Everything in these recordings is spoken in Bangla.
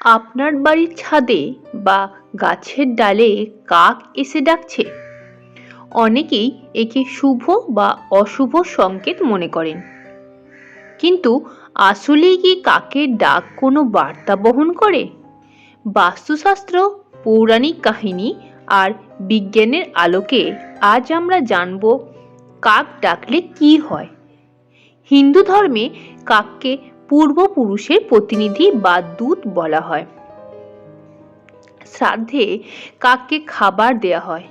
আপনার বাড়ির ছাদে বা গাছের ডালে কাক এসে ডাকছে? অনেকেই একে শুভ বা অশুভ সংকেত মনে করেন, কিন্তু আসলেই কি কাকের ডাক কোনো বার্তা বহন করে? বাস্তুশাস্ত্র, পৌরাণিক কাহিনী আর বিজ্ঞানের আলোকে আজ আমরা জানব কাক ডাকলে কি হয়। হিন্দু ধর্মে কাককে পূর্বপুরুষের প্রতিনিধি বা দূত বলা হয়। শ্রাদ্ধে কাককে খাবার দেয়া হয়।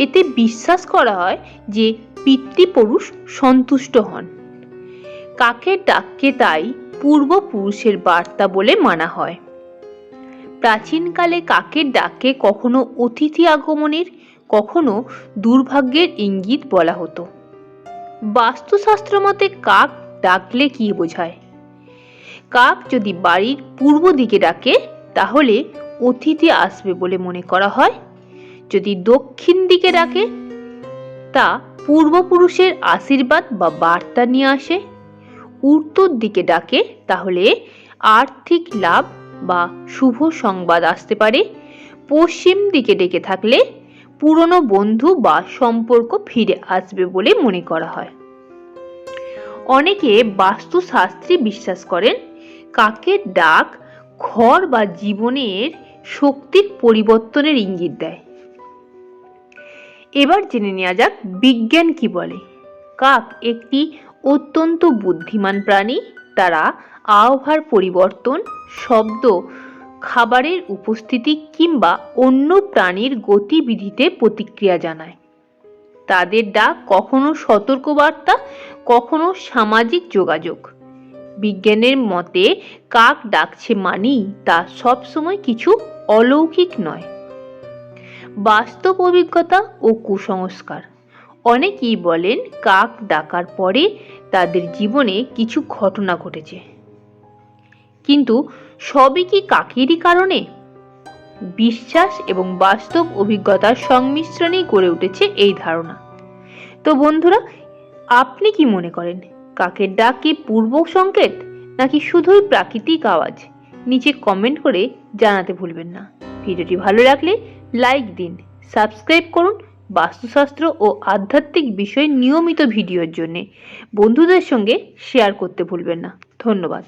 এতে বিশ্বাস করা হয় যে পিতৃপুরুষ সন্তুষ্ট হন। কাকের ডাককে তাই পূর্বপুরুষের বার্তা বলে মানা হয়। প্রাচীনকালে কাকের ডাককে কখনো অতিথি আগমনের, কখনো দুর্ভাগ্যের ইঙ্গিত বলা হতো। বাস্তুশাস্ত্র মতে কাক ডাকলে কি বোঝায়? কাক যদি বাড়ির পূর্ব দিকে ডাকে তাহলে অতিথি আসবে বলে মনে করা হয়। যদি দক্ষিণ দিকে ডাকে তা পূর্বপুরুষের আশীর্বাদ বা বার্তা নিয়ে আসে। উত্তর দিকে ডাকে তাহলে আর্থিক লাভ বা শুভ সংবাদ আসতে পারে। পশ্চিম দিকে ডেকে থাকলে পুরনো বন্ধু বা সম্পর্ক ফিরে আসবে বলে মনে করা হয়। অনেকে বাস্তুশাস্ত্রে বিশ্বাস করেন কাকের ডাক ঘর বা জীবনের শক্তির পরিবর্তনের ইঙ্গিত দেয়। এবার জেনে নেওয়া যাক বিজ্ঞান কি বলে। কাক একটি অত্যন্ত বুদ্ধিমান প্রাণী। তারা আবহাওয়ার পরিবর্তন, শব্দ, খাবারের উপস্থিতি কিংবা অন্য প্রাণীর গতিবিধিতে প্রতিক্রিয়া জানায়। তাদের ডাক কখনো সতর্কবার্তা, কখনো সামাজিক যোগাযোগ। বিজ্ঞানের মতে কাক ডাকছে মানি তা সবসময় কিছু অলৌকিক নয়। বাস্তব অভিজ্ঞতা ও কুসংস্কার। অনেকেই বলেন কাক ডাকার পরে তাদের জীবনে কিছু ঘটনা ঘটেছে, কিন্তু সবই কি কাকেরই কারণে? বিশ্বাস এবং বাস্তব অভিজ্ঞতার সংমিশ্রণেই গড়ে উঠেছে এই ধারণা। তো বন্ধুরা, আপনি কি মনে করেন কাকের ডাক কি পূর্ব সংকেত নাকি শুধুই প্রাকৃতিক আওয়াজ? নিচে কমেন্ট করে জানাতে ভুলবেন না। ভিডিওটি ভালো লাগলে লাইক দিন, সাবস্ক্রাইব করুন। বাস্তুশাস্ত্র ও আধ্যাত্মিক বিষয়ে নিয়মিত ভিডিওর জন্য বন্ধুদের সঙ্গে শেয়ার করতে ভুলবেন না। ধন্যবাদ।